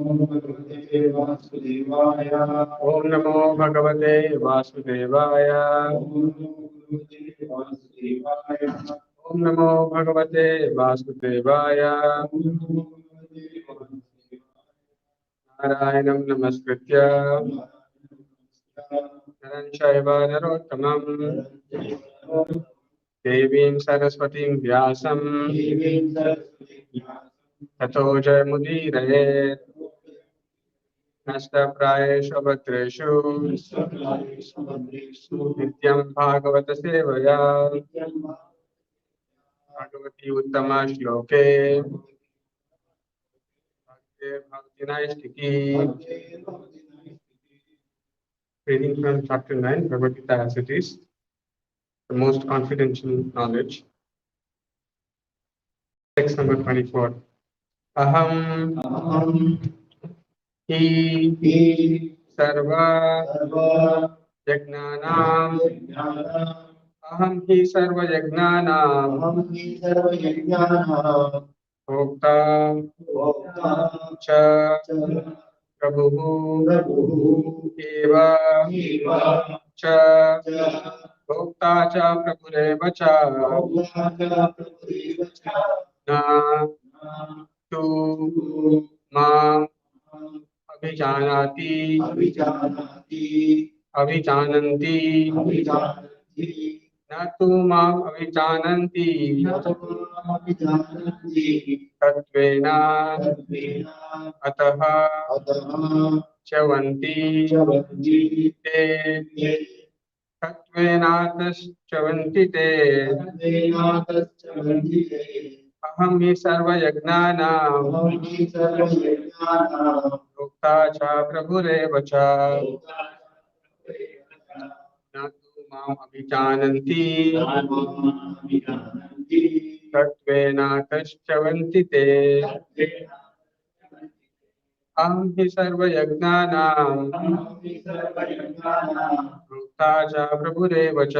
ओम नमो भगवते वासुदेवाय। ओम नमो भगवते वासुदेवाय। नारायणं नमस्कृत्य नरं चैव नरोत्तमं देवीं सरस्वतीं व्यासं ततो जयमुदीरयेत्। नष्टप्रायेषु भद्रेषु नित्यं भागवत सेवया भगवती उत्तमा श्लोके भक्ति reading from chapter 9 Bhagavad Gita as it is, the most confidential knowledge. Text number 24. Aham hi sarva yagnanam aham hi sarva yagnanam bhokta cha prabhu eva cha भोक्ता च प्रभुरेव च न तु माम् अभिजानाति अभिजानन्ति न तु माम् अभिजानन्ति तत्त्वेन अतः च्यवन्ति ते तत्त्वेनातश्च्यवन्ति ते। अहं हि सर्वयज्ञानां भोक्ता च प्रभुरेव च न तु माम् अभिजानन्ति तत्त्वेनातश्च्यवन्ति ते। अहं हि सर्वयज्ञानां भोक्ता च प्रभुरेव च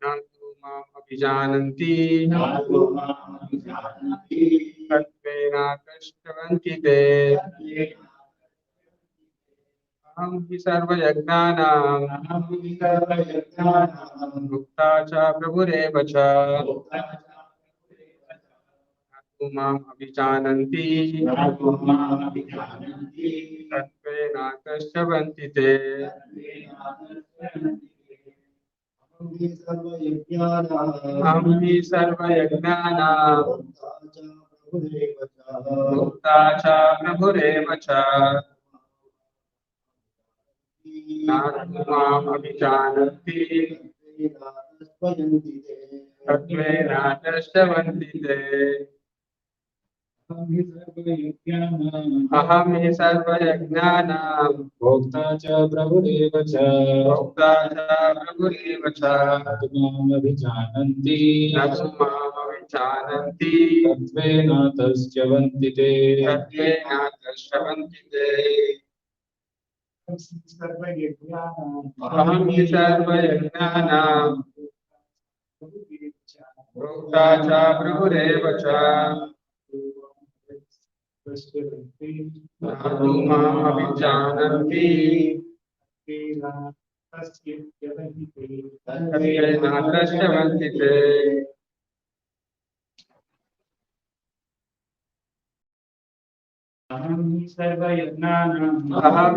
न तु माम् अभिजानन्ति तत्त्वेनातश्च्यवन्ति ते। अहं हि सर्वयज्ञानां भोक्ता च प्रभुरेव च माम् अभिजानन्ति तत्त्वेनातश्च्यवन्ति ते। अहं हि सर्वयज्ञानां भोक्ता च प्रभुरेव च न तु माम् अभिजानन्ति तत्त्वेनातश्च्यवन्ति ते। अहं हि सर्वयज्ञानां भोक्ता च प्रभुरेव च भोक्ता च प्रभुरेव च न तु माम् अभिजानन्ति न तु माम् अभिजानन्ति तत्त्वेनातश्च्यवन्ति ते। तत्त्वेनातश्च्यवन्ति ते। अहं हि सर्वयज्ञानां भोक्ता च प्रभुरेव च न तु माम् अभिजानन्ति तत्त्वेनातश्च्यवन्ति ते। अहं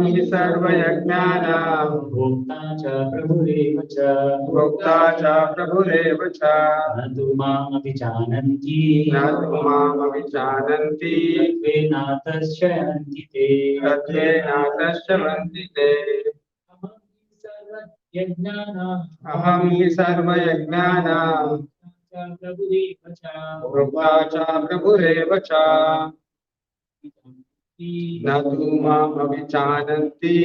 हि सर्वयज्ञानां भोक्ता च प्रभुरेव च भोक्ता च प्रभुरेव च न तु माम् अभिजानन्ति न तु माम् अभिजानन्ति तत्त्वेनातश्च्यवन्ति ते। तत्त्वेनातश्च्यवन्ति ते। अहं हि सर्वयज्ञानां भोक्ता च प्रभुरेव च न तु माम् अभिजानन्ति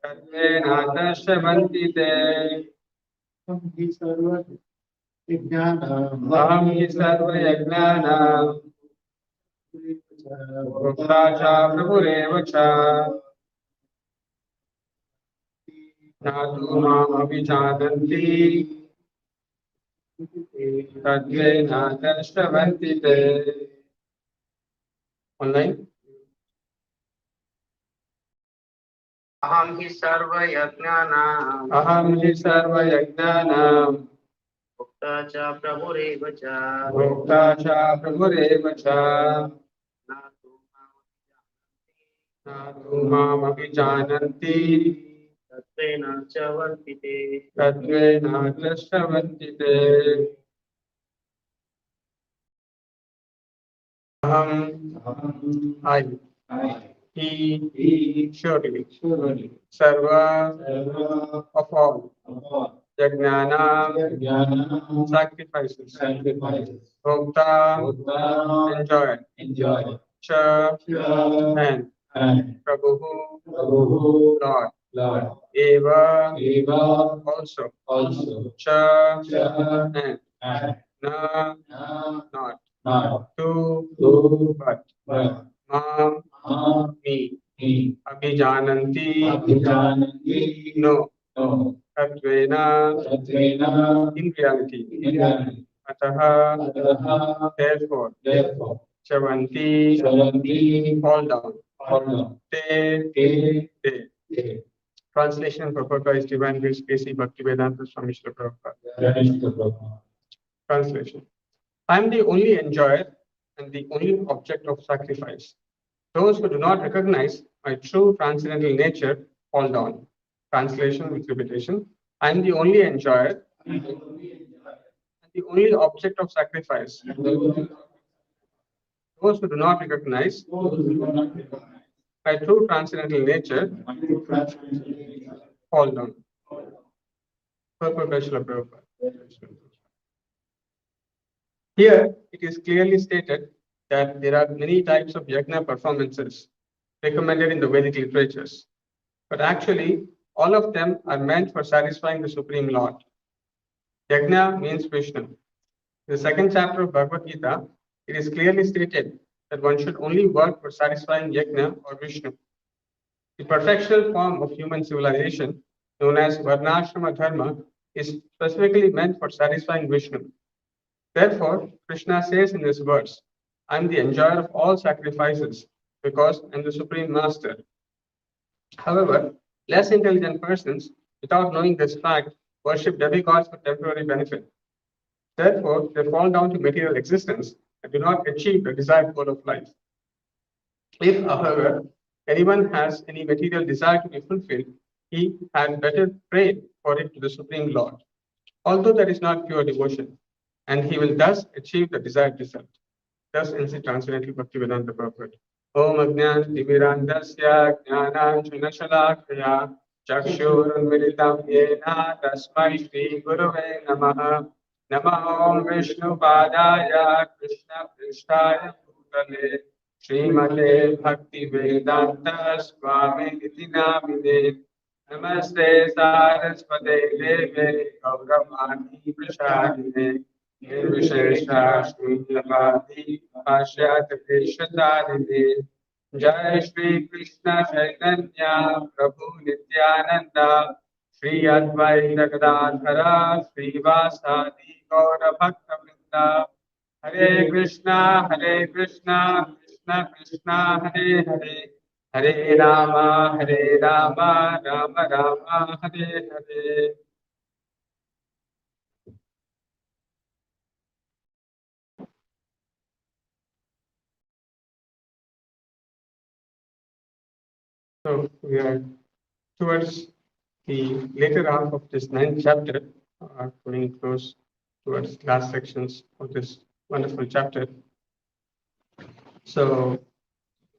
तत्त्वेनातश्च्यवन्ति ते। अहं हि सर्वयज्ञानां भोक्ता च प्रभुरेव च न तु माम् अभिजानन्ति Tadvena Drashtavanti te. Online. अहम हि सर्वयज्ञानां Aham hi sarva yajnanam भुक्ता च प्रभुरेव च bhokta cha prabhureva cha न तु na tu mam abhijananti तत्त्वेन च वर्तिते tadvena drashtavanti te. Aham, I, he, surely, sarva, of all, yajnana, sacrifices, bhokta, enjoy, cha, and prabhu, Lord, eva, also, cha, and na, not, to, but, mam, me, abhijananti, no, tatvena, in reality, ataha, therefore, chavanti, fall down, te, te. Translation and purport is Divine Grace K.C. Bhaktivedanta Swami Srila Prabhupada. Translation. I am the only enjoyer and the only object of sacrifice. Those who do not recognize my true transcendental nature fall down. Translation with repetition. I am the only enjoyer and the only object of sacrifice. Those who do not recognize my true transcendental nature fall down. Purport by Srila Prabhupada. Here, it is clearly stated that there are many types of yajna performances recommended in the Vedic literatures. But actually, all of them are meant for satisfying the Supreme Lord. Yajna means Vishnu. In the second chapter of Bhagavad Gita, it is clearly stated that one should only work for satisfying Yajna or Vishnu. The perfectional form of human civilization, known as Varnashrama Dharma, is specifically meant for satisfying Vishnu. Therefore, Krishna says in this verse, I am the enjoyer of all sacrifices because I am the Supreme Master. However, less intelligent persons, without knowing this fact, worship demigods for temporary benefit. Therefore, they fall down to material existence and do not achieve the desired goal of life. If, however, anyone has any material desire to be fulfilled, he had better pray for it to the Supreme Lord, although that is not pure devotion, and he will thus achieve the desired result. Thus ends the Transcendental Bhaktivedanta Prabhupada. Om Agnan Divirandasya Jnananjanashalakaya Chakshurunmilitam Yena Tasmai Shri Gurave Namaha Namah Om Vishnu Padaya Krishna Prishtaya Bhutale Srimate Bhakti Vedanta Swami Niti Namine Namaste Saraswate Deve Gauravani Prashadine Nirvishesha Shunyavadi Pashyat Vishadarini Jai Shri Krishna Chaitanya Prabhu Nityananda Shri Advaita Gadadhara Shri Vasadi Gaura Bhakta Vrinda Hare Krishna Krishna Krishna Hare Hare Hare Rama Rama Rama Hare Hare. So we are towards the later half of this ninth chapter, coming close towards last sections of this wonderful chapter. So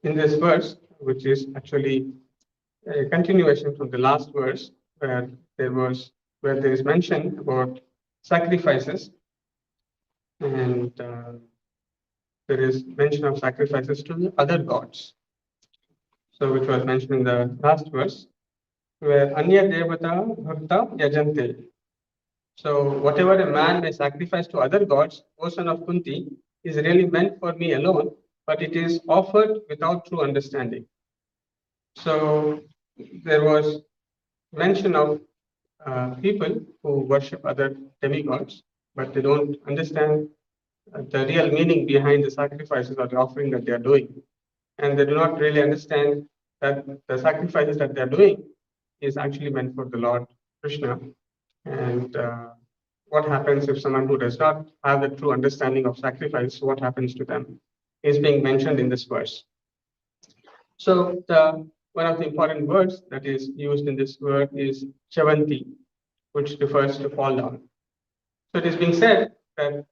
in this verse, which is actually a continuation from the last verse, where there is mention about sacrifices, and there is mention of sacrifices to the other gods. So which was mentioned in the last verse, where Anya Devata Bhakta Yajante. So whatever a man may sacrifice to other gods, O son of Kunti, is really meant for me alone, but it is offered without true understanding. So there was mention of people who worship other demigods, but they don't understand the real meaning behind the sacrifices or the offering that they are doing. And they do not really understand that the sacrifices that they are doing is actually meant for the Lord Krishna. And what happens if someone who does not have the true understanding of sacrifice, what happens to them, is being mentioned in this verse. So one of the important words that is used in this word is chavanti, which refers to fall down. So it is being said that,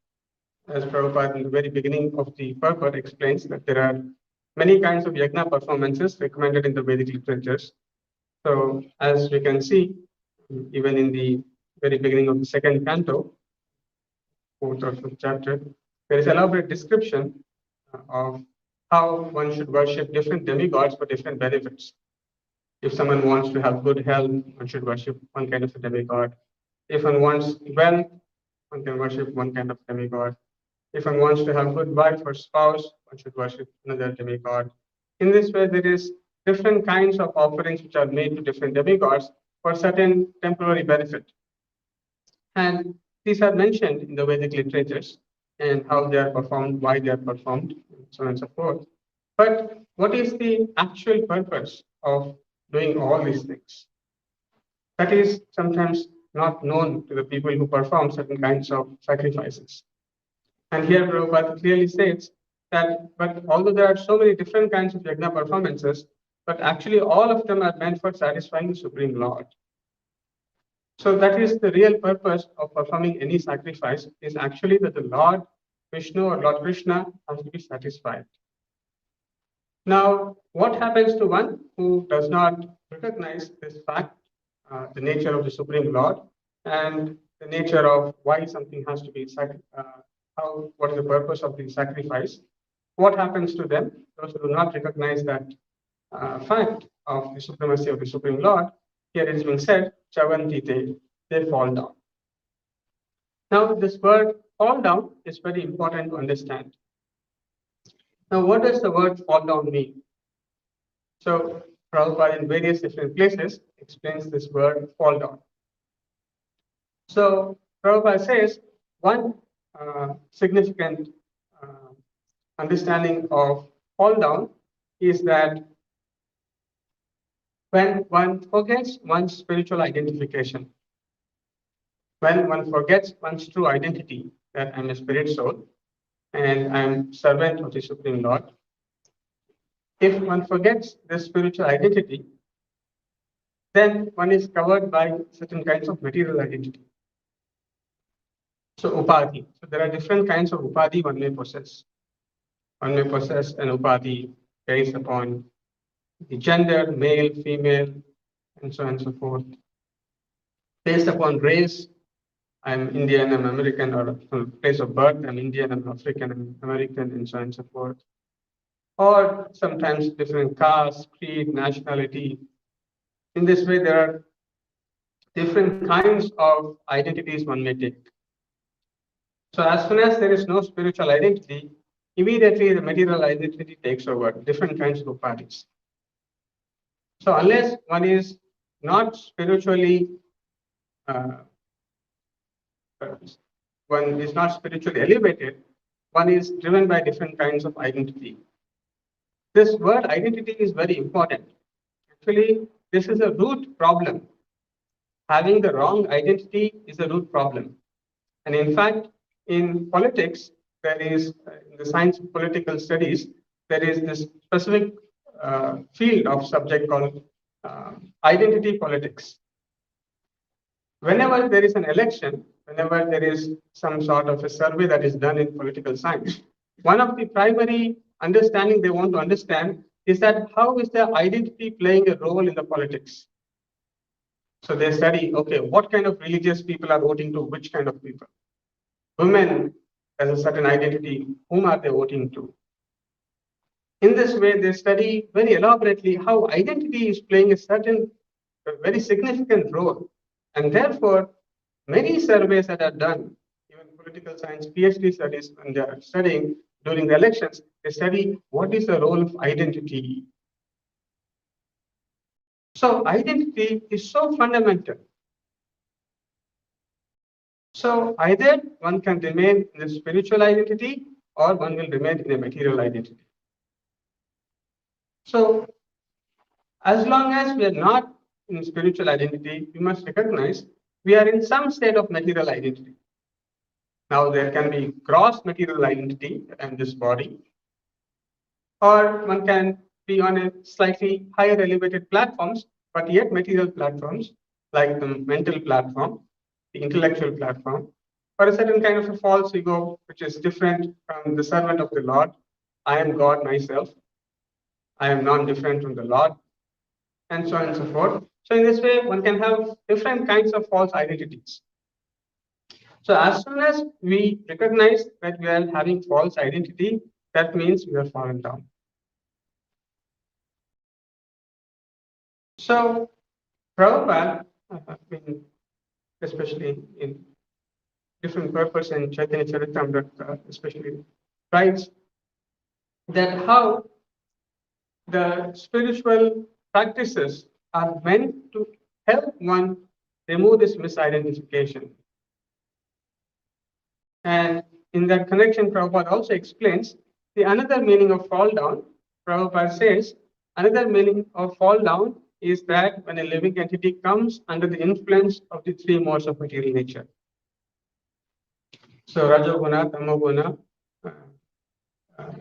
as Prabhupada in the very beginning of the purport explains, that there are many kinds of yajna performances recommended in the Vedic literatures. So as we can see, even in the very beginning of the second canto, fourth or fifth chapter, there is elaborate description of how one should worship different demigods for different benefits. If someone wants to have good health, one should worship one kind of a demigod. If one wants wealth, one can worship one kind of demigod. If one wants to have good wife or spouse, one should worship another demigod. In this way, there is different kinds of offerings which are made to different demigods for certain temporary benefit. And these are mentioned in the Vedic literatures and how they are performed, why they are performed, and so on and so forth. But what is the actual purpose of doing all these things? That is sometimes not known to the people who perform certain kinds of sacrifices. And here Prabhupada clearly states that, but although there are so many different kinds of yajna performances, but actually all of them are meant for satisfying the Supreme Lord. So that is the real purpose of performing any sacrifice, is actually that the Lord Vishnu or Lord Krishna has to be satisfied. Now, what happens to one who does not recognize this fact, the nature of the Supreme Lord, and the nature of why something has to be what is the purpose of the sacrifice? What happens to them? Those who do not recognize that fact of the supremacy of the Supreme Lord, here it is being said, Chavantite, they fall down. Now, this word fall down is very important to understand. Now, what does the word fall down mean? So, Prabhupada in various different places explains this word fall down. So, Prabhupada says one significant understanding of fall down is that when one forgets one's spiritual identification, when one forgets one's true identity, that I'm a spirit soul and I'm servant of the Supreme Lord, if one forgets this spiritual identity, then one is covered by certain kinds of material identity. So upadhi. So there are different kinds of upadhi one may possess. One may possess an upadhi based upon the gender, male, female, and so on and so forth. Based upon race, I'm Indian, I'm American, or place of birth, I'm Indian, I'm African, I'm American, and so on and so forth. Or sometimes different caste, creed, nationality. In this way, there are different kinds of identities one may take. So as soon as there is no spiritual identity, immediately the material identity takes over, different kinds of upadhis. So unless one is not spiritually one is not spiritually elevated, one is driven by different kinds of identity. This word identity is very important. Actually, this is a root problem. Having the wrong identity is a root problem. And in fact, in politics, there is, in the science of political studies, there is this specific field of subject called identity politics. Whenever there is an election, whenever there is some sort of a survey that is done in political science, one of the primary understanding they want to understand is that how is their identity playing a role in the politics? So they study, okay, what kind of religious people are voting to which kind of people? Women as a certain identity, whom are they voting to? In this way, they study very elaborately how identity is playing a very significant role. And therefore, many surveys that are done, even political science PhD studies, when they are studying during the elections, they study what is the role of identity. So identity is so fundamental. So either one can remain in the spiritual identity or one will remain in a material identity. So as long as we are not in spiritual identity, we must recognize we are in some state of material identity. Now there can be gross material identity and this body, or one can be on a slightly higher elevated platforms, but yet material platforms like the mental platform, the intellectual platform, or a certain kind of a false ego, which is different from the servant of the Lord. I am God myself. I am non-different from the Lord, and so on and so forth. So in this way, one can have different kinds of false identities. So as soon as we recognize that we are having false identity, that means we are fallen down. So Prabhupada, especially in different purpose and Chaitanya Charitamrita, especially writes that how the spiritual practices are meant to help one remove this misidentification. And in that connection, Prabhupada also explains the another meaning of fall down. Prabhupada says another meaning of fall down is that when a living entity comes under the influence of the three modes of material nature. So Rajoguna, Tamoguna,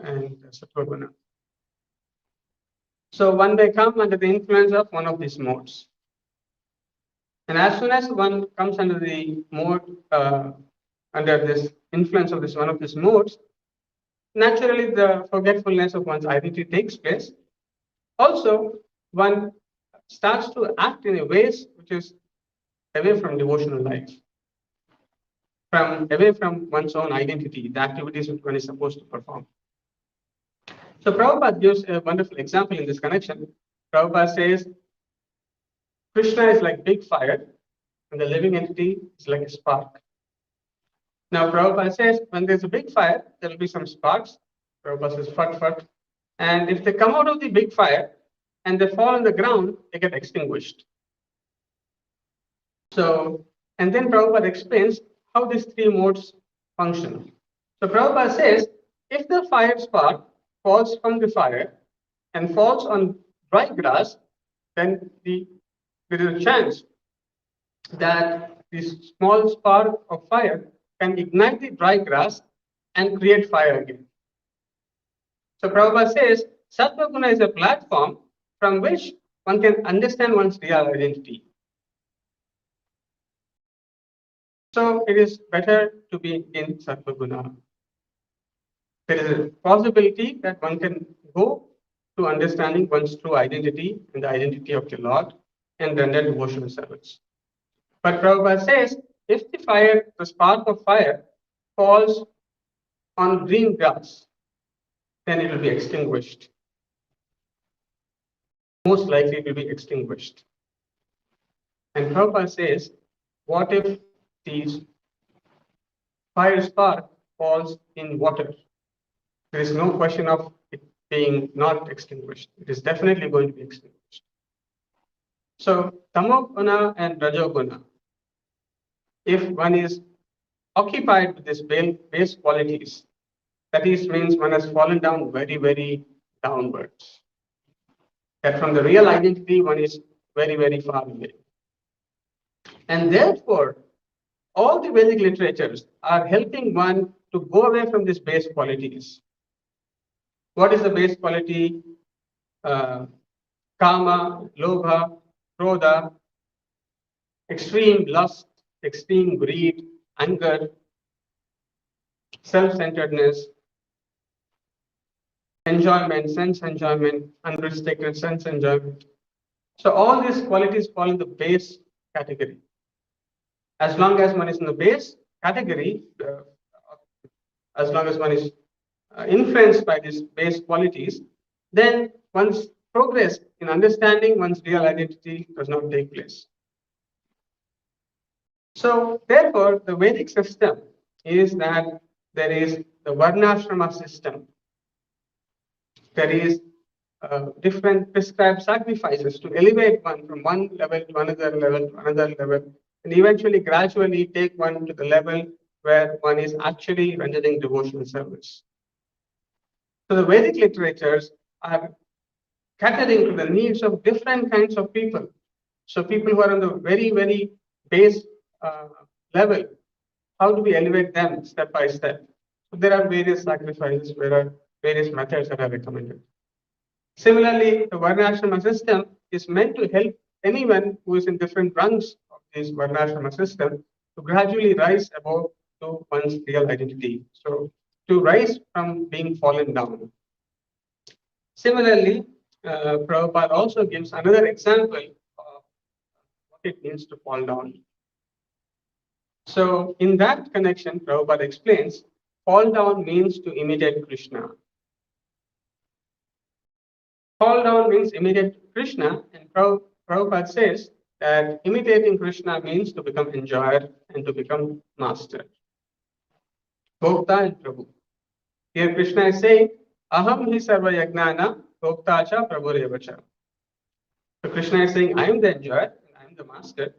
and Sattva-guna. So one may come under the influence of one of these modes. And as soon as one comes under the mode, under this influence of this one of these modes, naturally the forgetfulness of one's identity takes place. Also, one starts to act in a ways which is away from devotional life, away from one's own identity, the activities which one is supposed to perform. So Prabhupada gives a wonderful example in this connection. Prabhupada says, Krishna is like big fire, and the living entity is like a spark. Now, Prabhupada says, when there's a big fire, there will be some sparks. Prabhupada says, fut, fut. And if they come out of the big fire and they fall on the ground, they get extinguished. So, and then Prabhupada explains how these three modes function. So, Prabhupada says, if the fire spark falls from the fire and falls on dry grass, then there is a chance that this small spark of fire can ignite the dry grass and create fire again. So Prabhupada says, Sattva-guna is a platform from which one can understand one's real identity. So it is better to be in Sattva-guna. There is a possibility that one can go to understanding one's true identity and the identity of the Lord and render devotional service. But Prabhupada says, if the spark of fire falls on green grass, then it will be extinguished. Most likely it will be extinguished. And Prabhupada says, what if the fire spark falls in water? There is no question of it being not extinguished. It is definitely going to be extinguished. So Tamoguna and Rajoguna, if one is occupied with these base qualities, that means one has fallen down very, very downwards. That from the real identity, one is very, very far away. And therefore, all the Vedic literatures are helping one to go away from these base qualities. What is the base quality? Kama, Lobha, Krodha, extreme lust, extreme greed, anger, self-centeredness, enjoyment, sense enjoyment, unrestricted sense enjoyment. So all these qualities fall in the base category. As long as one is in the base category, as long as one is influenced by these base qualities, then one's progress in understanding one's real identity does not take place. So therefore, the Vedic system is that there is the Varnashrama system. There is different prescribed sacrifices to elevate one from one level to another level to another level and eventually gradually take one to the level where one is actually rendering devotional service. So the Vedic literatures are catering to the needs of different kinds of people. So people who are on the very, very base level, how do we elevate them step by step? So there are various sacrifices, there are various methods that are recommended. Similarly, the Varnashrama system is meant to help anyone who is in different rungs of this Varnashrama system to gradually rise above to one's real identity. So to rise from being fallen down. Similarly, Prabhupada also gives another example of what it means to fall down. So in that connection, Prabhupada explains, fall down means to imitate Krishna. Fall down means imitate Krishna, and Prabhupada says that imitating Krishna means to become enjoyer and to become master. Bhokta and Prabhu. Here Krishna is saying, Aham hi sarva yagnana bhokta cha prabhurevacha. So Krishna is saying, I am the enjoyer and I am the master,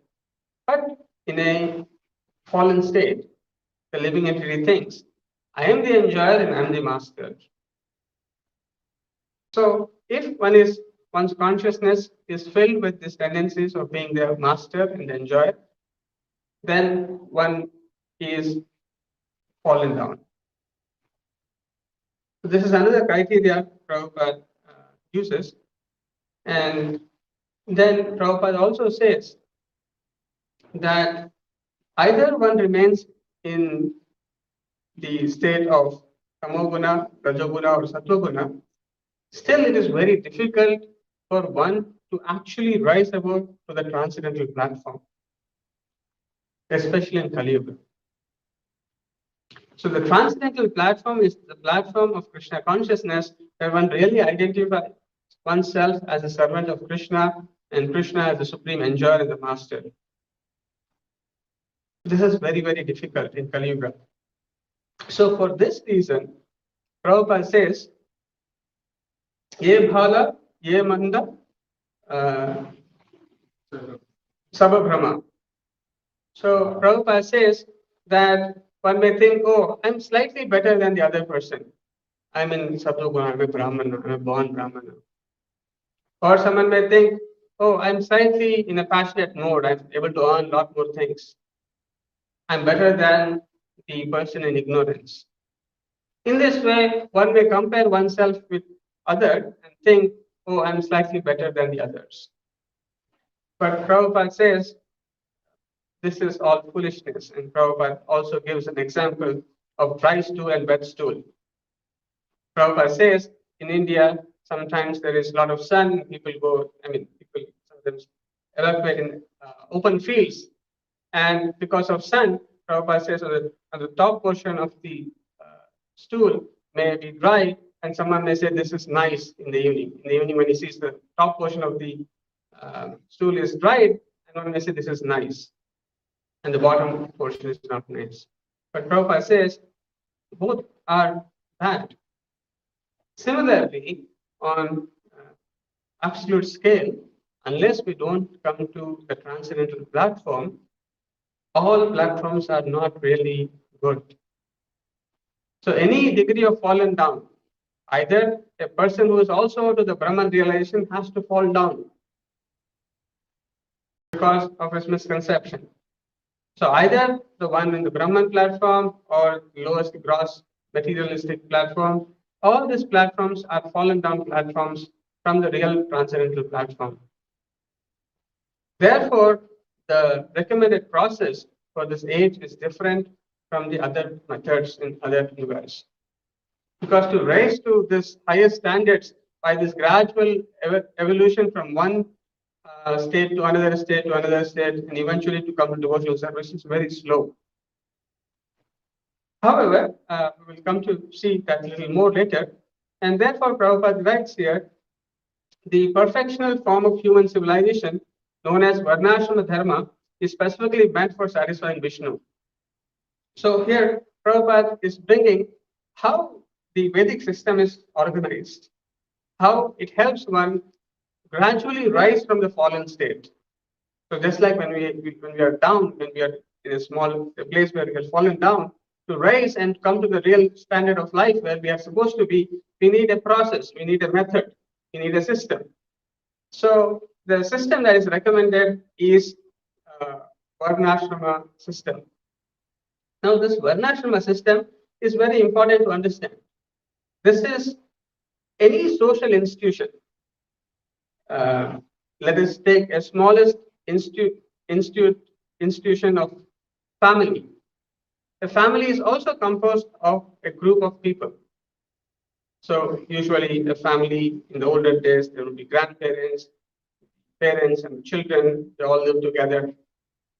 but in a fallen state, the living entity thinks, I am the enjoyer and I am the master. So if one's consciousness is filled with these tendencies of being the master and the enjoyer, then one is fallen down. So this is another criteria Prabhupada uses. And then Prabhupada also says that either one remains in the state of Tamoguna, Rajoguna, or Sattva-guna, still it is very difficult for one to actually rise above to the transcendental platform, especially in Kali Yuga. So the transcendental platform is the platform of Krishna consciousness, where one really identifies oneself as a servant of Krishna and Krishna as the supreme enjoyer and the master. This is very, very difficult in Kali Yuga. So for this reason, Prabhupada says, Ye bhala, ye manda, sababhrama. So Prabhupada says that one may think, oh, I'm slightly better than the other person. I'm in Sattva-guna, I'm a Brahmana, I'm a born Brahmana. Or someone may think, oh, I'm slightly in a passionate mode, I'm able to earn a lot more things. I'm better than the person in ignorance. In this way, one may compare oneself with others and think, oh, I'm slightly better than the others. But Prabhupada says, this is all foolishness. And Prabhupada also gives an example of rice stool and wet stool. Prabhupada says, in India, sometimes there is a lot of sun, people sometimes evacuate in open fields. And because of sun, Prabhupada says on the top portion of the stool may be dry, and someone may say this is nice in the evening. In the evening, when he sees the top portion of the stool is dried, and one may say this is nice, and the bottom portion is not nice. But Prabhupada says both are bad. Similarly, on absolute scale, unless we don't come to the transcendental platform, all platforms are not really good. So any degree of fallen down, either a person who is also to the Brahman realization has to fall down because of his misconception. So either the one in the Brahman platform or lowest gross materialistic platform, all these platforms are fallen down platforms from the real transcendental platform. Therefore, the recommended process for this age is different from the other methods in other yugas. Because to rise to this higher standards by this gradual evolution from one state to another state to another state, and eventually to come to devotional service is very slow. However, we will come to see that a little more later, and therefore Prabhupada writes here, the perfectional form of human civilization, known as Varnashrama Dharma, is specifically meant for satisfying Vishnu. So here, Prabhupada is bringing how the Vedic system is organized, how it helps one gradually rise from the fallen state. So just like when we are down, when we are in a place where we have fallen down, to rise and come to the real standard of life where we are supposed to be, we need a process, we need a method, we need a system. So the system that is recommended is Varnashrama system. Now this Varnashrama system is very important to understand. This is any social institution. Let us take a smallest institution of family. A family is also composed of a group of people. So usually a family in the older days, there would be grandparents, parents and children, they all live together.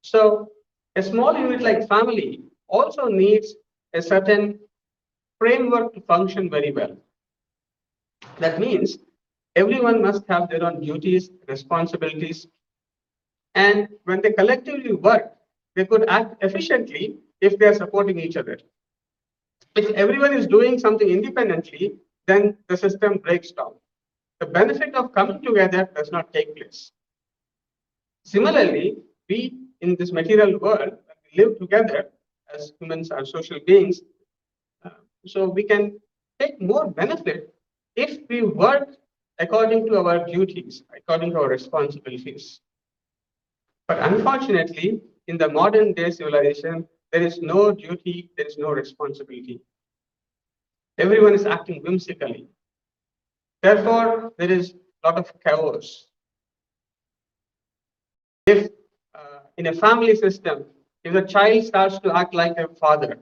So a small unit like family also needs a certain framework to function very well. That means everyone must have their own duties, responsibilities, and when they collectively work, they could act efficiently if they are supporting each other. If everyone is doing something independently, then the system breaks down. The benefit of coming together does not take place. Similarly, we in this material world, we live together as humans are social beings, so we can take more benefit if we work according to our duties, according to our responsibilities. But unfortunately, in the modern day civilization, there is no duty, there is no responsibility. Everyone is acting whimsically. Therefore, there is a lot of chaos. If in a family system, if the child starts to act like a father,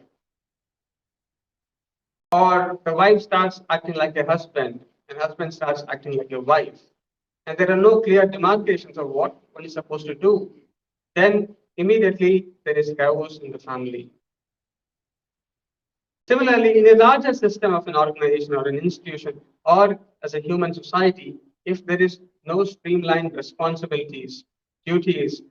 or the wife starts acting like a husband, and husband starts acting like a wife, and there are no clear demarcations of what one is supposed to do, then immediately there is chaos in the family. Similarly, in a larger system of an organization or an institution, or as a human society, if there is no streamlined responsibilities, duties,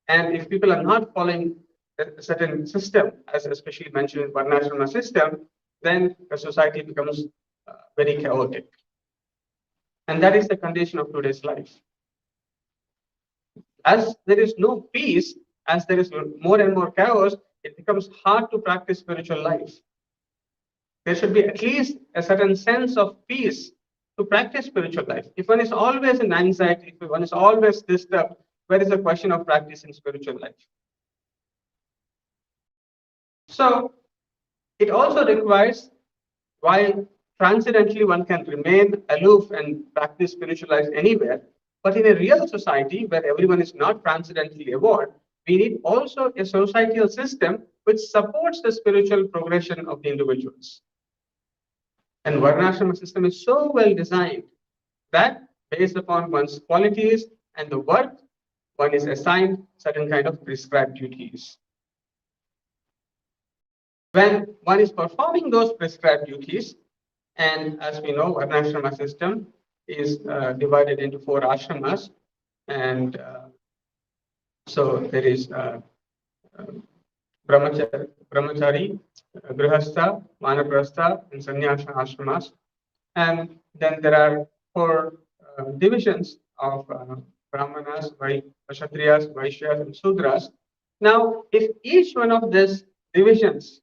and if people are not following a certain system, as especially mentioned in Varnashrama system, then the society becomes very chaotic. And that is the condition of today's life. As there is no peace, as there is more and more chaos, it becomes hard to practice spiritual life. There should be at least a certain sense of peace to practice spiritual life. If one is always in anxiety, if one is always disturbed, where is the question of practicing spiritual life? So it also requires, while transcendentally one can remain aloof and practice spiritual life anywhere, but in a real society where everyone is not transcendently evolved, we need also a societal system which supports the spiritual progression of the individuals. And Varnashrama system is so well designed that based upon one's qualities and the work, one is assigned certain kind of prescribed duties. When one is performing those prescribed duties, and as we know, Varnashrama system is divided into 4 ashramas, and so there is brahmachari, grihastha, vanaprastha, and sannyasa ashramas. And then there are 4 divisions of brahmanas, kshatriyas, vaishyas, and sudras. Now, if each one of these divisions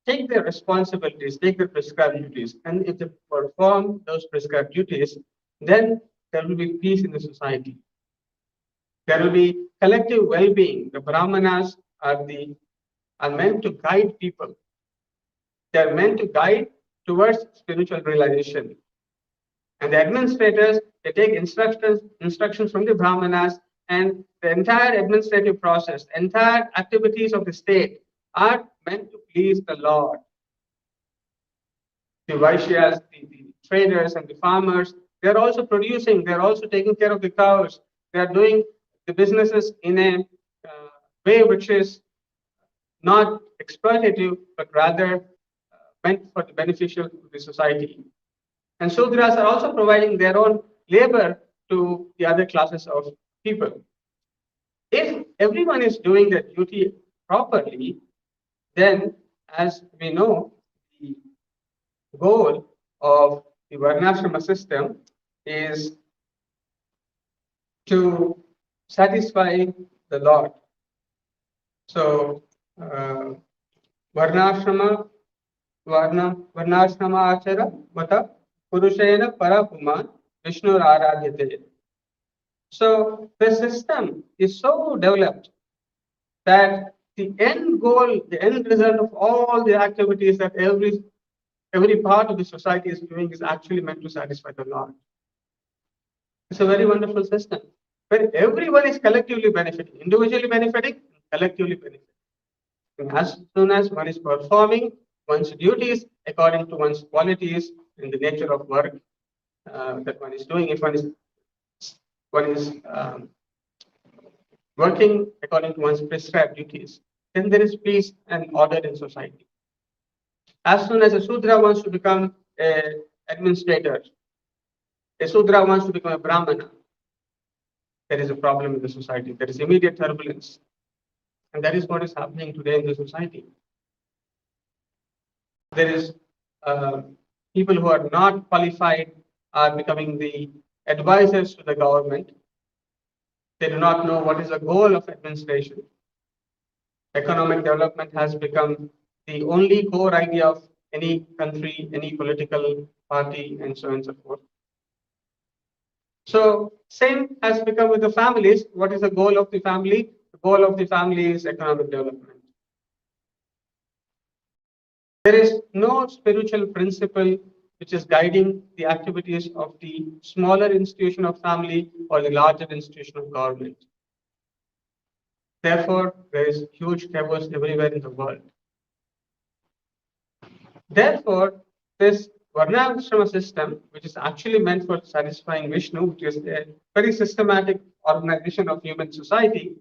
take their responsibilities, take their prescribed duties, and if they perform those prescribed duties, then there will be peace in the society. There will be collective well-being. The brahmanas are meant to guide people. They are meant to guide towards spiritual realization. And the administrators, they take instructions from the brahmanas, and the entire administrative process, entire activities of the state are meant to please the Lord. The Vaishyas, the traders and the farmers, they're also producing, they're also taking care of the cows. They are doing the businesses in a way which is not exploitative, but rather meant for the beneficial of the society. And Sudras are also providing their own labor to the other classes of people. If everyone is doing their duty properly, then as we know, the goal of the Varnashrama system is to satisfy the Lord. So, varnashrama achara vata purushena parapuman Vishnu aradhyate. So the system is so developed that the end goal, the end result of all the activities that every part of the society is doing is actually meant to satisfy the Lord. It's a very wonderful system where everyone is collectively benefiting, individually benefiting, collectively benefiting. And as soon as one is performing one's duties according to one's qualities and the nature of work that one is doing, if one is working according to one's prescribed duties, then there is peace and order in society. As soon as a Sudra wants to become an administrator, a Sudra wants to become a Brahmana, there is a problem in the society. There is immediate turbulence. And that is what is happening today in the society. There is people who are not qualified are becoming the advisors to the government. They do not know what is the goal of administration. Economic development has become the only core idea of any country, any political party, and so on and so forth. So same has become with the families. What is the goal of the family? The goal of the family is economic development. There is no spiritual principle which is guiding the activities of the smaller institution of family or the larger institution of government. Therefore, there is huge chaos everywhere in the world. Therefore, this Varnashrama system, which is actually meant for satisfying Vishnu, which is a very systematic organization of human society,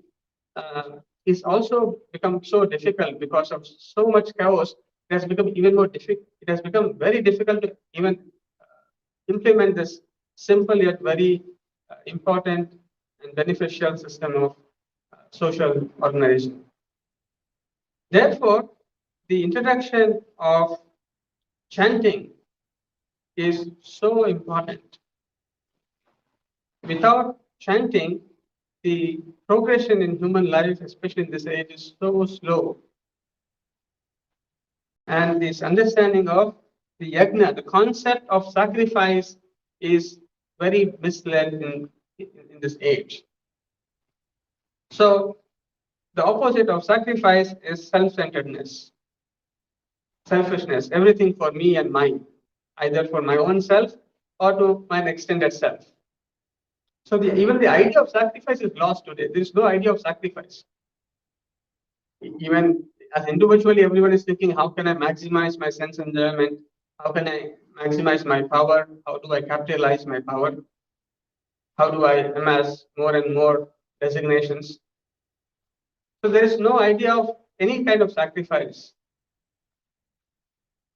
is also become so difficult because of so much chaos. It has become even more difficult. It has become very difficult to even implement this simple yet very important and beneficial system of social organization. Therefore, the introduction of chanting is so important. Without chanting, the progression in human life, especially in this age, is so slow. And this understanding of the yajna, the concept of sacrifice, is very misled in this age. So, the opposite of sacrifice is self-centeredness, selfishness, everything for me and mine, either for my own self or to my extended self. So even the idea of sacrifice is lost today. There is no idea of sacrifice. Even as individually, everyone is thinking, how can I maximize my sense enjoyment? How can I maximize my power? How do I capitalize my power? How do I amass more and more designations? So there is no idea of any kind of sacrifice.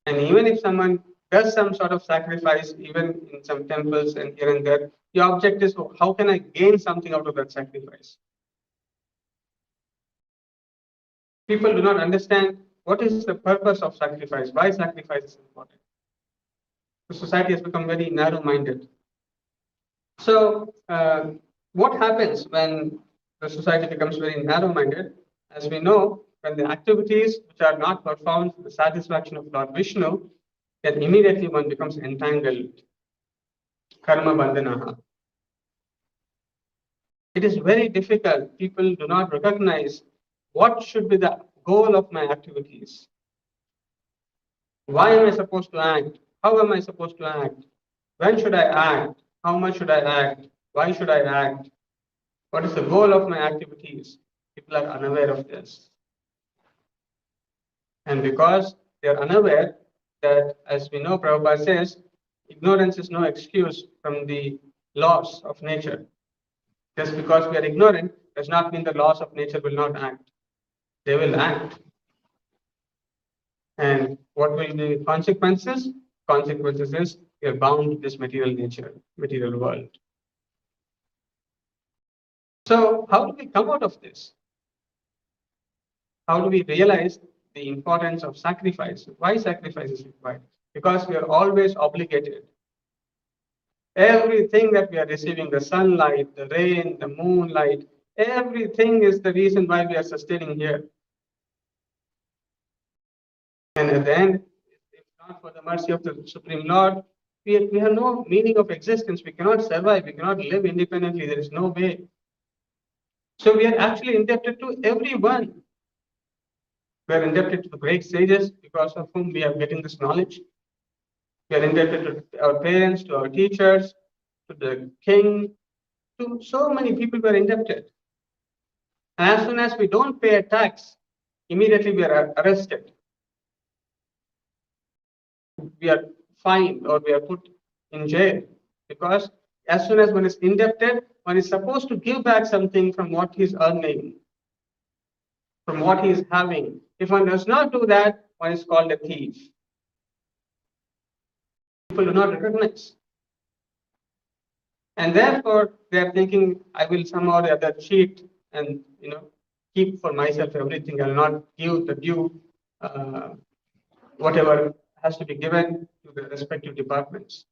And even if someone does some sort of sacrifice, even in some temples and here and there, the object is, how can I gain something out of that sacrifice? People do not understand what is the purpose of sacrifice, why sacrifice is important. The society has become very narrow-minded. So what happens when the society becomes very narrow-minded? As we know, when the activities which are not performed for the satisfaction of Lord Vishnu, then immediately one becomes entangled. Karma bandhanaha. It is very difficult. People do not recognize what should be the goal of my activities. Why am I supposed to act? How am I supposed to act? When should I act? How much should I act? Why should I act? What is the goal of my activities? People are unaware of this. And because they are unaware that, as we know, Prabhupada says, ignorance is no excuse from the laws of nature. Just because we are ignorant does not mean the laws of nature will not act. They will act. And what will be the consequences? Consequences is we are bound to this material nature, material world. So how do we come out of this? How do we realize the importance of sacrifice? Why sacrifice is required? Because we are always obligated. Everything that we are receiving, the sunlight, the rain, the moonlight, Everything is the reason why we are sustaining here. And at the end, if not for the mercy of the Supreme Lord, we have no meaning of existence. We cannot survive. We cannot live independently. There is no way. So we are actually indebted to everyone. We are indebted to the great sages because of whom we are getting this knowledge. We are indebted to our parents, to our teachers, to the king, to so many people we are indebted. And as soon as we don't pay a tax, immediately we are arrested. We are fined or we are put in jail because as soon as one is indebted, one is supposed to give back something from what he is earning, from what he is having. If one does not do that, one is called a thief. People do not recognize. And therefore, they are thinking, I will somehow or the other cheat and keep for myself everything. I will not give the due whatever has to be given to the respective departments.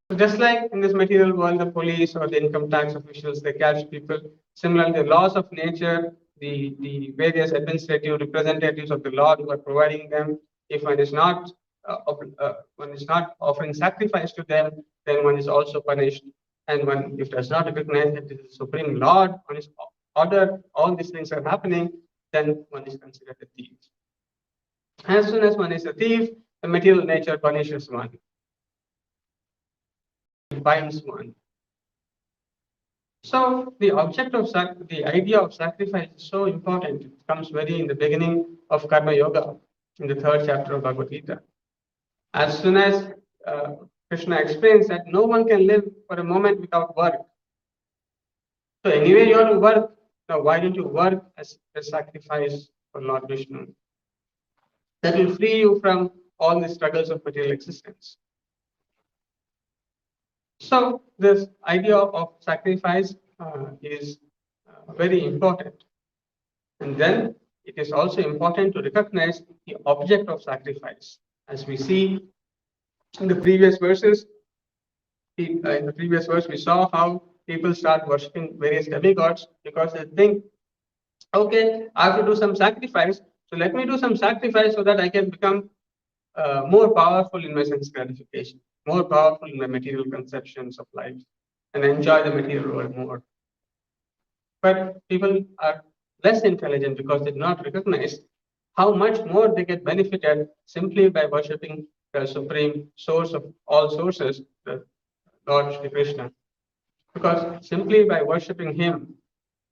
So just like in this material world, the police or the income tax officials, they catch people. Similarly, the laws of nature, the various administrative representatives of the Lord who are providing them, if one is not offering sacrifice to them, then one is also punished. And one, if does not recognize that it is the Supreme Lord, one is ordered, all these things are happening, then one is considered a thief. As soon as one is a thief, the material nature punishes one. It binds one. So the object of the idea of sacrifice is so important. It comes very in the beginning of Karma Yoga, in the 3rd chapter of Bhagavad Gita. As soon as Krishna explains that no one can live for a moment without work. So anyway, you have to work. Now, why don't you work as a sacrifice for Lord Vishnu? That will free you from all the struggles of material existence. So this idea of sacrifice is very important. And then it is also important to recognize the object of sacrifice. As we see in the previous verses, in the previous verse, we saw how people start worshipping various demigods because they think, okay, I have to do some sacrifice. So let me do some sacrifice so that I can become more powerful in my sense gratification, more powerful in my material conceptions of life, and enjoy the material world more. But people are less intelligent because they do not recognize how much more they get benefited simply by worshipping the supreme source of all sources, the Lord Shri Krishna. Because simply by worshipping him,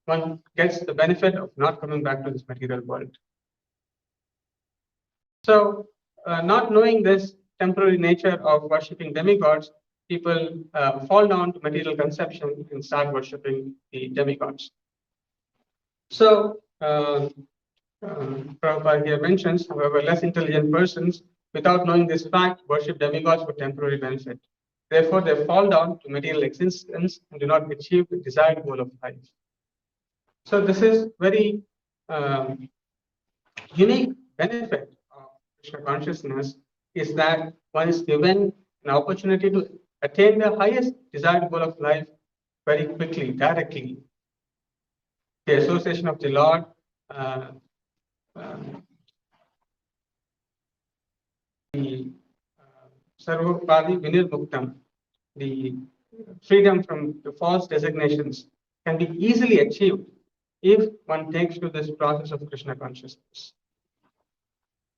one gets the benefit of not coming back to this material world. So, not knowing this temporary nature of worshipping demigods, people fall down to material conception and start worshipping the demigods. So, Prabhupada here mentions, however, less intelligent persons, without knowing this fact, worship demigods for temporary benefit. Therefore, they fall down to material existence and do not achieve the desired goal of life. So, this is very unique benefit of Krishna consciousness is that one is given an opportunity to attain the highest desired goal of life very quickly, directly. The association of the Lord, the Sarvapadi Vinirmuktam, the freedom from the false designations can be easily achieved if one takes to this process of Krishna consciousness.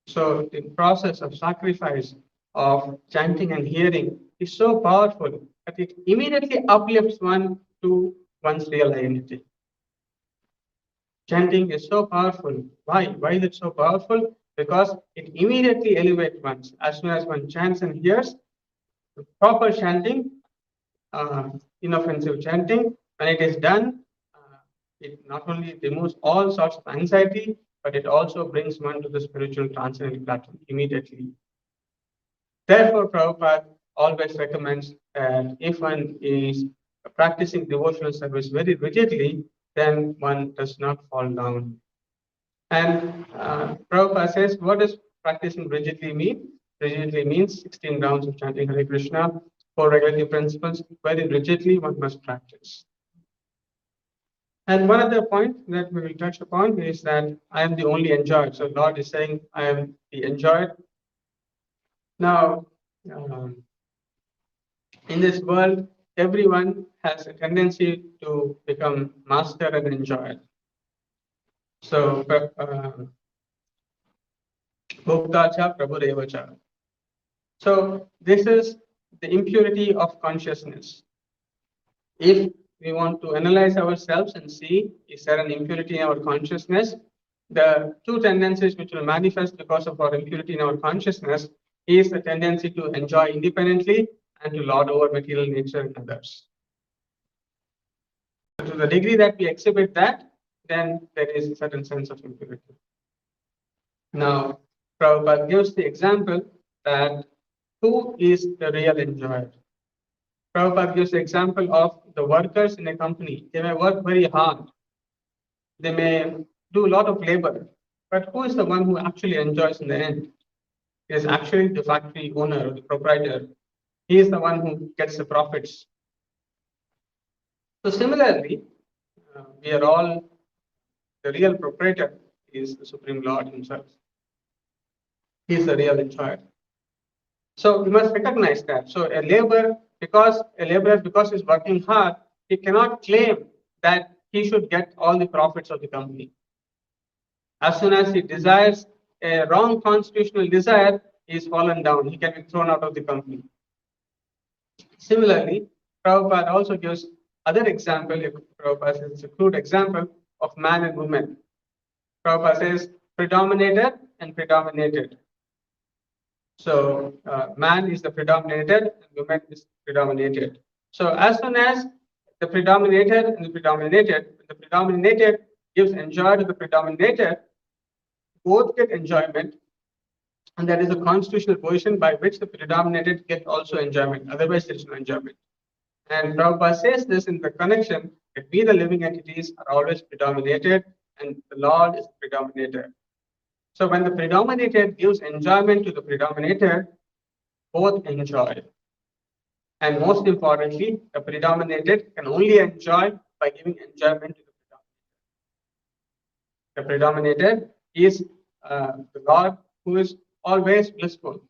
So the process of sacrifice, of chanting and hearing is so powerful that it immediately uplifts one to one's real identity. Chanting is so powerful. Why? Why is it so powerful? Because it immediately elevates one. As soon as one chants and hears, the proper chanting, inoffensive chanting, when it is done, it not only removes all sorts of anxiety, but it also brings one to the spiritual transcendental platform immediately. Therefore, Prabhupada always recommends that if one is practicing devotional service very rigidly, then one does not fall down. And Prabhupada says, what does practicing rigidly mean? Rigidly means 16 rounds of chanting Hare Krishna, 4 regulative principles. Very rigidly one must practice. And one other point that we will touch upon is that I am the only enjoyer. So Lord is saying, I am the enjoyer. Now, um, in this world, everyone has a tendency to become master and enjoyer. So, Bhokta cha Prabhureva cha. So, this is the impurity of consciousness. If we want to analyze ourselves and see is there an impurity in our consciousness, the two tendencies which will manifest because of our impurity in our consciousness is the tendency to enjoy independently and to lord over material nature and others. To the degree that we exhibit that, then there is a certain sense of impurity. Now, Prabhupada gives the example that who is the real enjoyer? Prabhupada gives the example of the workers in a company. They may work very hard. They may do a lot of labor. But who is the one who actually enjoys in the end? It is actually the factory owner or the proprietor. He is the one who gets the profits. So similarly, we are all, the real proprietor is the Supreme Lord himself. He is the real enjoyer. So we must recognize that. So a laborer, because he's working hard, he cannot claim that he should get all the profits of the company. As soon as he desires a wrong constitutional desire, he is fallen down. He can be thrown out of the company. Similarly, Prabhupada also gives other example. Prabhupada says it's a crude example of man and woman. Prabhupada says predominated and predominated. So man is the predominated and woman is predominated. So as soon as the predominated and the predominated gives enjoy to the predominated, both get enjoyment, and that is a constitutional position by which the predominated get also enjoyment. Otherwise, there is no enjoyment. And Prabhupada says this in the connection that we, the living entities, are always predominated, and the Lord is predominated. So when the predominated gives enjoyment to the predominated, both enjoy. And most importantly, the predominated can only enjoy by giving enjoyment to the predominated. The predominated is the Lord who is always blissful.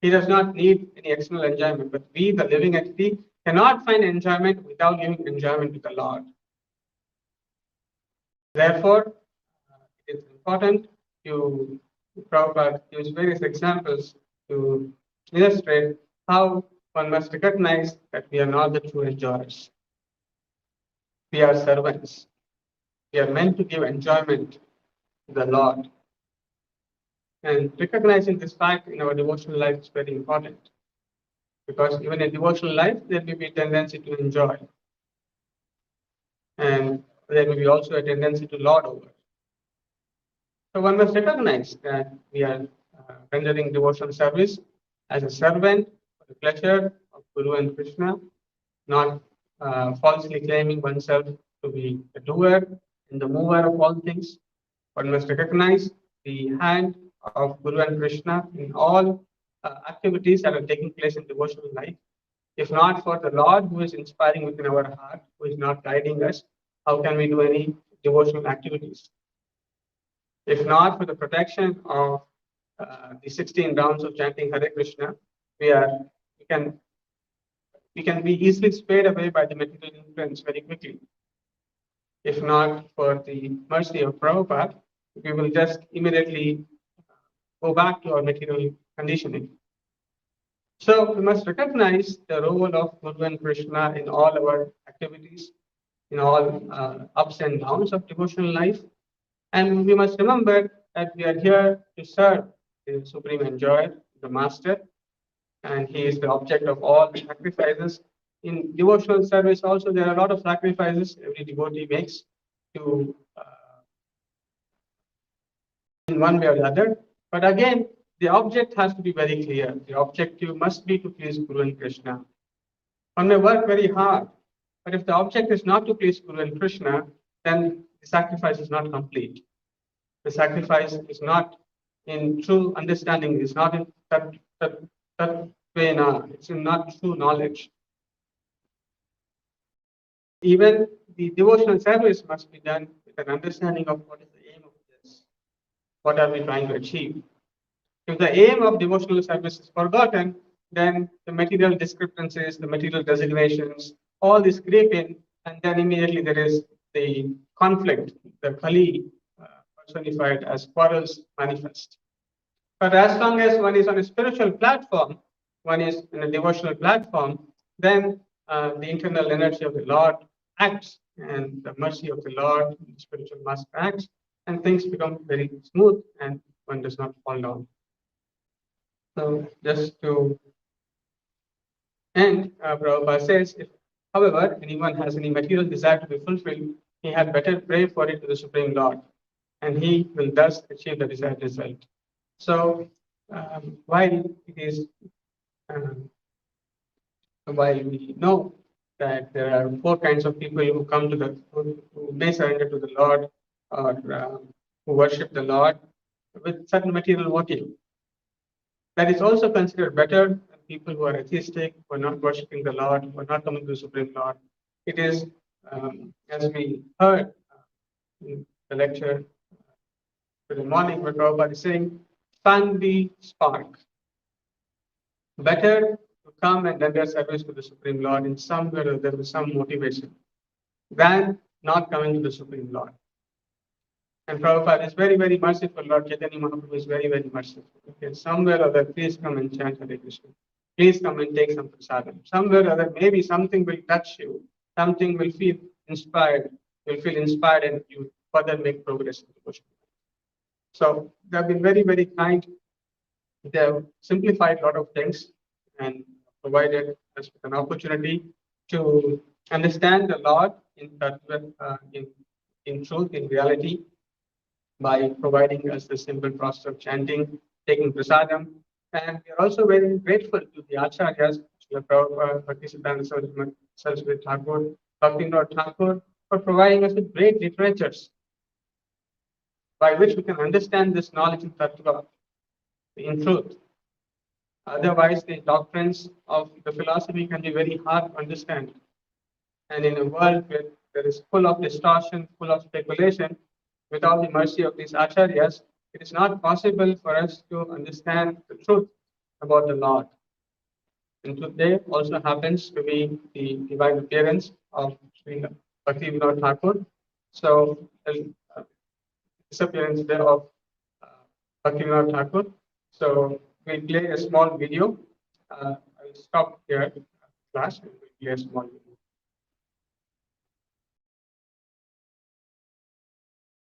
He does not need any external enjoyment, but we, the living entity, cannot find enjoyment without giving enjoyment to the Lord. Therefore, it is important to Prabhupada use various examples to illustrate how one must recognize that we are not the true enjoyers. We are servants. We are meant to give enjoyment to the Lord. And recognizing this fact in our devotional life is very important. Because even in devotional life, there may be a tendency to enjoy. And there may be also a tendency to lord over. So one must recognize that we are rendering devotional service as a servant for the pleasure of Guru and Krishna, not falsely claiming oneself to be the doer and the mover of all things. One must recognize the hand of Guru and Krishna in all activities that are taking place in devotional life. If not for the Lord who is inspiring within our heart, who is not guiding us, how can we do any devotional activities? If not for the protection of the 16 rounds of chanting Hare Krishna, we can be easily swayed away by the material influence very quickly. If not for the mercy of Prabhupada, we will just immediately go back to our material conditioning. So we must recognize the role of Guru and Krishna in all our activities, in all ups and downs of devotional life. And we must remember that we are here to serve the Supreme Enjoyer, the Master, and He is the object of all sacrifices. In devotional service also, there are a lot of sacrifices every devotee makes to in one way or the other. But again, the object has to be very clear. The objective must be to please Guru and Krishna. One may work very hard, but if the object is not to please Guru and Krishna, then the sacrifice is not complete. The sacrifice is not in true understanding, it's not in tatvena, it's in not true knowledge. Even the devotional service must be done with an understanding of what is the aim of this. What are we trying to achieve? If the aim of devotional service is forgotten, then the material discrepancies, the material designations, all this creep in, and then immediately there is the conflict, the Kali personified as quarrels manifest. But as long as one is on a spiritual platform, one is in a devotional platform, then the internal energy of the Lord acts, and the mercy of the Lord, the spiritual master acts, and things become very smooth, and one does not fall down. So just to end, Prabhupada says, if, however, anyone has any material desire to be fulfilled, he had better pray for it to the Supreme Lord, and he will thus achieve the desired result. So while it is, while we know that there are four kinds of people who come to the, who may surrender to the Lord, or who worship the Lord with certain material motive, that is also considered better than people who are atheistic, who are not worshipping the Lord, who are not coming to the Supreme Lord. It is, as we heard in the lecture today morning, where Prabhupada is saying, sun the spark. Better to come and render service to the Supreme Lord in some way or there is some motivation than not coming to the Supreme Lord. And Prabhupada is very, very merciful. Lord Chaitanya Mahaprabhu is very, very merciful. Okay, somewhere or other, please come and chant Hare Krishna. Please come and take some prasadam. Somewhere or other, maybe something will touch you. Something will feel inspired. You'll feel inspired and you further make progress in devotion. So they have been very, very kind. They have simplified a lot of things and provided us with an opportunity to understand the Lord in in truth, in reality, by providing us the simple process of chanting, taking prasadam. And we are also very grateful to the Acharyas, Srila Prabhupada, Bhaktisiddhanta Saraswati Thakur, Bhaktivinoda Thakur, for providing us with great literatures by which we can understand this knowledge in Tattva, in truth. Otherwise, the doctrines of the philosophy can be very hard to understand. And in a world where there is full of distortion, full of speculation, without the mercy of these acharyas, it is not possible for us to understand the truth about the Lord. And today also happens to be the divine appearance of Sri Bhaktivinoda Thakur. So, disappearance there of Bhaktivinoda Thakur. So, we play a small video. I will stop here, class, and we'll play a small video.